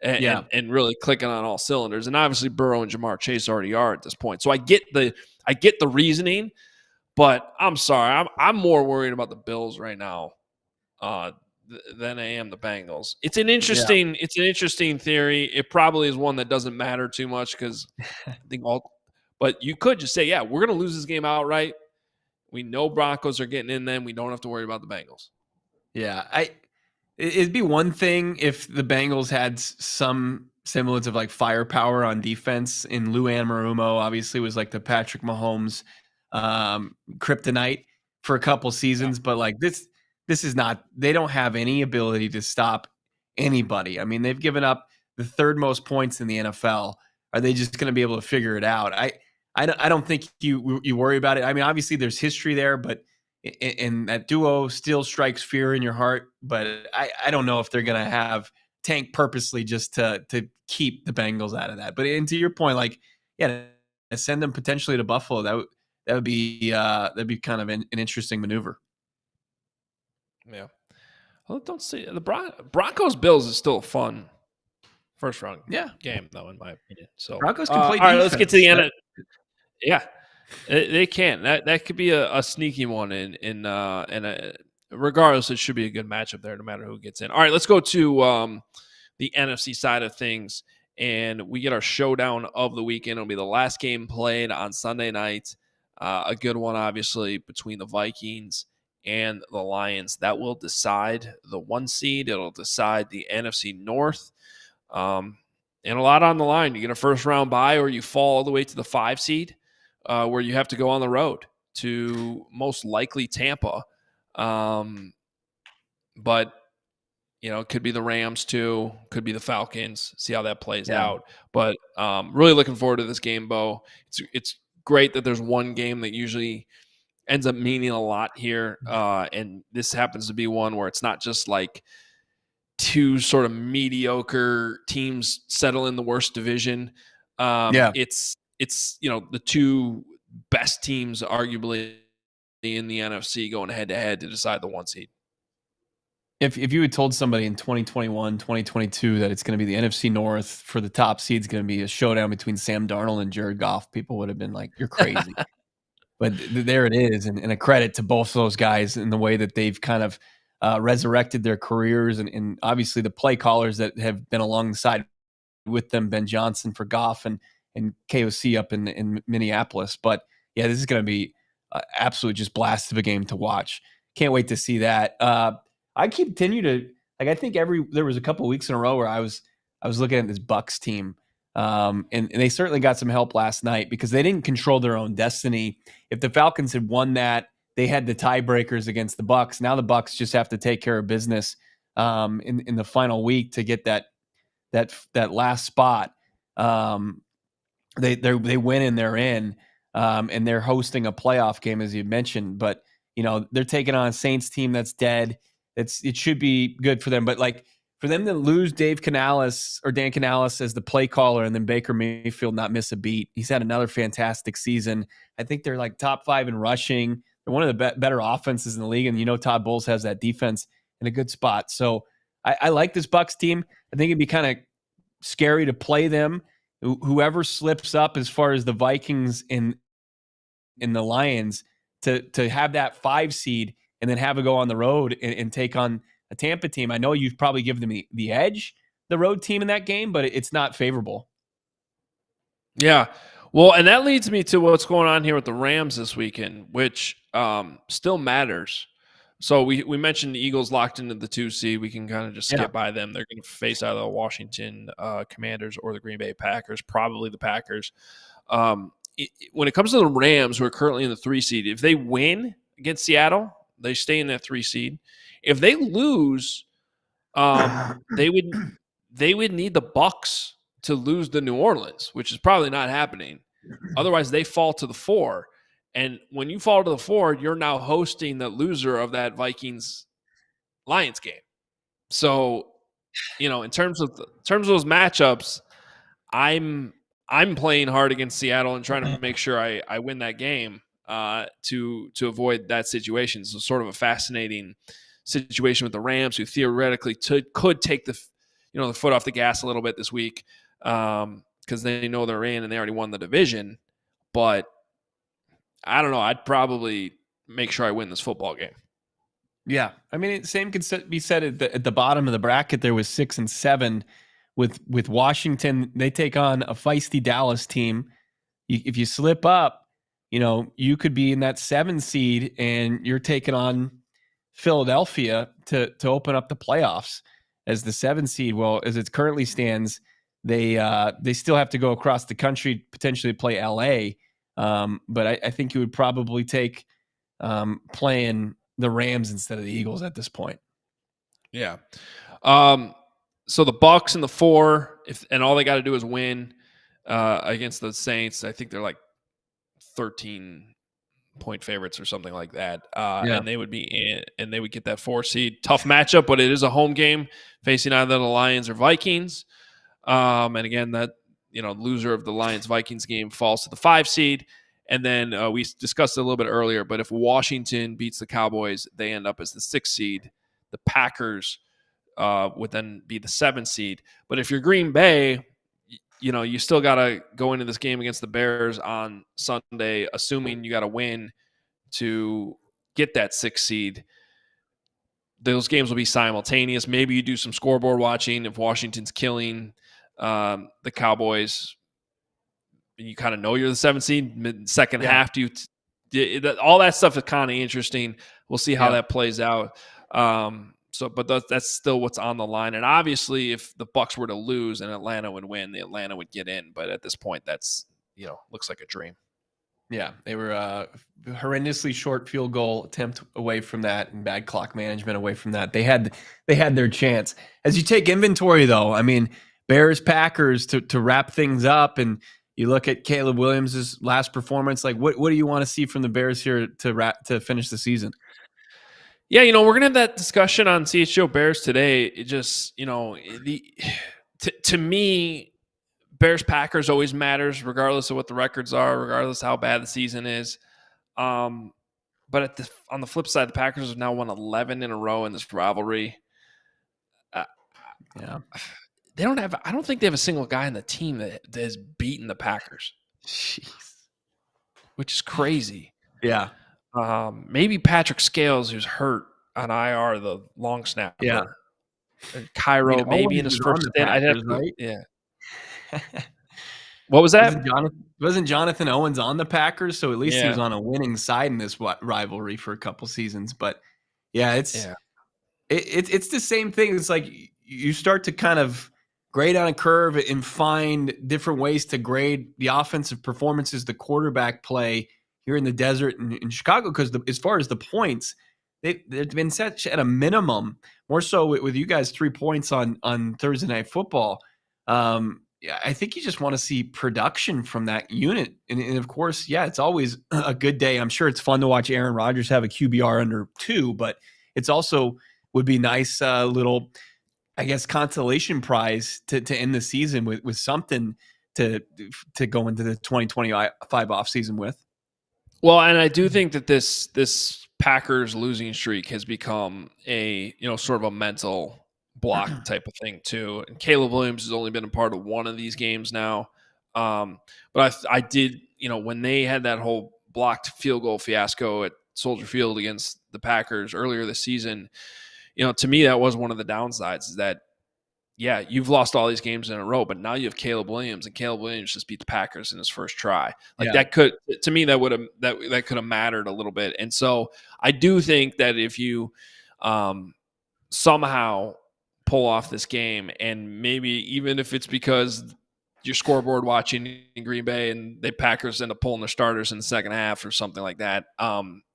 and really clicking on all cylinders. And obviously Burrow and Jamar Chase already are at this point. So I get the reasoning, but I'm sorry, I'm more worried about the Bills right now than I am the Bengals. It's an interesting theory. It probably is one that doesn't matter too much because I think but you could just say, yeah, we're going to lose this game outright. We know Broncos are getting in them. We don't have to worry about the Bengals. Yeah, it'd be one thing if the Bengals had some semblance of like firepower on defense. And Lou Anarumo obviously was like the Patrick Mahomes kryptonite for a couple seasons, but like this is not. They don't have any ability to stop anybody. I mean, they've given up the third most points in the NFL. Are they just going to be able to figure it out? I don't think you worry about it. I mean, obviously there's history there, but and that duo still strikes fear in your heart. But I don't know if they're going to have tank purposely just to keep the Bengals out of that. But to your point, like, yeah, send them potentially to Buffalo. That would be kind of an interesting maneuver. Yeah. Well, don't see the Broncos Bills is still a fun first round game though, in my opinion. So Broncos can play defense. All right, let's get to the end. Yeah, they can. That could be a sneaky one. Regardless, it should be a good matchup there, no matter who gets in. All right, let's go to the NFC side of things, and we get our showdown of the weekend. It'll be the last game played on Sunday night. A good one, obviously, between the Vikings and the Lions. That will decide the 1 seed. It'll decide the NFC North. And a lot on the line. You get a first round bye, or you fall all the way to the 5 seed, where you have to go on the road to most likely Tampa. But it could be the Rams too, could be the Falcons. See how that plays out. But really looking forward to this game, Bo. It's great that there's one game that usually ends up meaning a lot here, and this happens to be one where it's not just like two sort of mediocre teams settle in the worst division. It's the two best teams arguably in the NFC going head to head to decide the 1 seed. If you had told somebody in 2021, 2022 that it's going to be the NFC North for the top seeds going to be a showdown between Sam Darnold and Jared Goff, people would have been like, you're crazy. But there it is, and a credit to both those guys in the way that they've kind of resurrected their careers, and obviously the play callers that have been alongside with them, Ben Johnson for Goff and KOC up in Minneapolis. But yeah, this is going to be absolutely just blast of a game to watch. Can't wait to see that. I continue to I think there was a couple of weeks in a row where I was looking at this Bucs team. And they certainly got some help last night because they didn't control their own destiny. If the Falcons had won that, they had the tiebreakers against the Bucs. Now the Bucs just have to take care of business in the final week to get that last spot. They win and they're in, and they're hosting a playoff game as you mentioned. But they're taking on a Saints team that's dead. It should be good for them, but like, for them to lose Dan Canales as the play caller and then Baker Mayfield not miss a beat. He's had another fantastic season. I think they're like top 5 in rushing. They're one of the better offenses in the league. And Todd Bowles has that defense in a good spot. So I like this Bucs team. I think it'd be kind of scary to play them. Whoever slips up as far as the Vikings and the Lions to have that 5 seed and then have a go on the road and take on a Tampa team. I know you've probably given them the edge, the road team in that game, but it's not favorable. Yeah. Well, and that leads me to what's going on here with the Rams this weekend, which still matters. So we mentioned the Eagles locked into the 2 seed. We can kind of just skip by them. They're going to face either the Washington Commanders or the Green Bay Packers, probably the Packers. when it comes to the Rams, who are currently in the 3 seed, if they win against Seattle, they stay in that 3 seed. If they lose, they would need the Bucks to lose to New Orleans, which is probably not happening. Otherwise, they fall to the 4. And when you fall to the 4, you're now hosting the loser of that Vikings-Lions game. So, in terms of those matchups, I'm playing hard against Seattle and trying to make sure I win that game to avoid that situation. So, sort of a fascinating situation with the Rams, who theoretically could take the foot off the gas a little bit this week because they know they're in and they already won the division. But I don't know. I'd probably make sure I win this football game. Yeah, I mean, same could be said at the bottom of the bracket. There was 6 and 7 with Washington. They take on a feisty Dallas team. If you slip up, you could be in that 7 seed, and you're taking on Philadelphia to open up the playoffs as the 7 seed. Well, as it currently stands, they still have to go across the country, potentially play LA. But I think you would probably take playing the Rams instead of the Eagles at this point. Yeah. So the Bucks and the 4, and all they got to do is win against the Saints. I think they're like 13-point favorites or something like that. And they would be in, and they would get that 4 seed. Tough matchup, but it is a home game facing either the Lions or Vikings. And again, that loser of the Lions-Vikings game falls to the 5 seed. And then we discussed it a little bit earlier, but if Washington beats the Cowboys, they end up as the 6 seed. The Packers would then be the 7 seed. But if you're Green Bay, you still got to go into this game against the Bears on Sunday, assuming you got to win to get that 6 seed. Those games will be simultaneous. Maybe you do some scoreboard watching if Washington's killing the Cowboys. You kind of know you're the 7 seed. Second half, all that stuff is kind of interesting. We'll see how that plays out. But that's still what's on the line. And obviously, if the Bucks were to lose and Atlanta would win, the Atlanta would get in. But at this point, that's looks like a dream. Yeah, they were horrendously short field goal attempt away from that, and bad clock management away from that. They had their chance. As you take inventory, though, I mean, Bears, Packers to wrap things up, and you look at Caleb Williams' last performance. Like, what do you want to see from the Bears here to finish the season? Yeah, we're gonna have that discussion on CHGO Bears today. It just, to me, Bears Packers always matters, regardless of what the records are, regardless of how bad the season is. But on the flip side, the Packers have now won 11 in a row in this rivalry. They don't have. I don't think they have a single guy on the team that has beaten the Packers. Jeez, which is crazy. Yeah. Maybe Patrick Scales, who's hurt on IR, the long snapper. Yeah. Cairo, maybe in his first stint. I'd have to, right? Yeah. What was that? Wasn't Jonathan Owens on the Packers? So at least he Yeah. was on a winning side in this rivalry for a couple seasons. But yeah, it's the same thing. It's like you start to kind of grade on a curve and find different ways to grade the offensive performances, the quarterback play here in the desert in Chicago. Because as far as the points, they've been set at a minimum, more so with you guys 3 points on Thursday Night Football. I think you just want to see production from that unit. And of course, it's always a good day. I'm sure it's fun to watch Aaron Rodgers have a QBR under 2, but it's also would be nice little, I guess, consolation prize to end the season with something to go into the 2025 offseason with. Well, and I do think that this Packers losing streak has become a sort of a mental block type of thing too. And Caleb Williams has only been a part of one of these games now. But I did, when they had that whole blocked field goal fiasco at Soldier Field against the Packers earlier this season, to me, that was one of the downsides is that, you've lost all these games in a row, but now you have Caleb Williams, and Caleb Williams just beat the Packers in his first try. That could, to me, that could have mattered a little bit. And so I do think that if you somehow pull off this game, and maybe even if it's because your scoreboard watching in Green Bay and the Packers end up pulling their starters in the second half or something like that.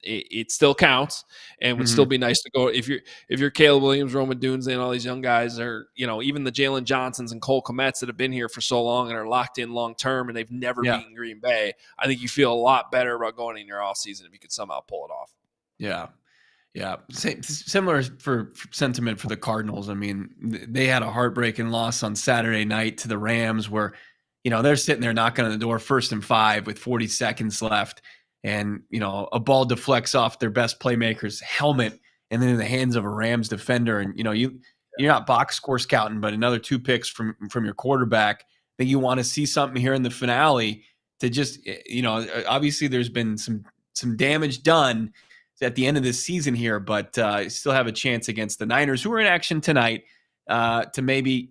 It still counts and would still be nice to go if you're Caleb Williams, Roman Dunze, and all these young guys are, even the Jalen Johnsons and Cole Kmets that have been here for so long and are locked in long term and they've never beaten Green Bay. I think you feel a lot better about going in your off season if you could somehow pull it off. Yeah. Yeah. Similar for sentiment for the Cardinals. I mean, they had a heartbreaking loss on Saturday night to the Rams where, they're sitting there knocking on the door 1st and 5 with 40 seconds left. And, a ball deflects off their best playmaker's helmet and then in the hands of a Rams defender. And, you're not box score scouting, but another 2 picks from your quarterback that you want to see something here in the finale to just, obviously there's been some damage done at the end of this season here, but still have a chance against the Niners, who are in action tonight, to maybe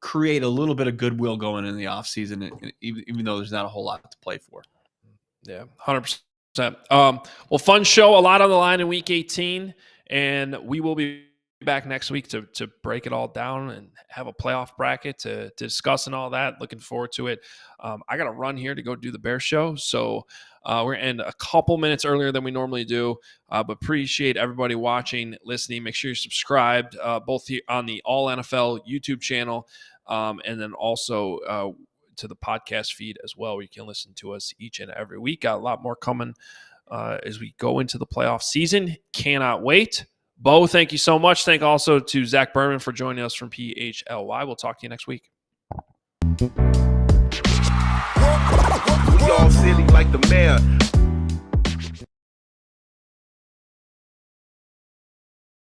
create a little bit of goodwill going in the offseason, even though there's not a whole lot to play for. Yeah, 100%. Well, fun show, a lot on the line in Week 18, and we will be back next week to break it all down and have a playoff bracket to discuss and all that. Looking forward to it. I got to run here to go do the Bears show, so we're going to end a couple minutes earlier than we normally do, but appreciate everybody watching, listening. Make sure you're subscribed, both here on the All NFL YouTube channel and then also to the podcast feed as well, where you can listen to us each and every week. Got a lot more coming as we go into the playoff season. Cannot wait. Bo, thank you so much. Thank also to Zach Berman for joining us from PHLY. We'll talk to you next week. We all silly like the mayor.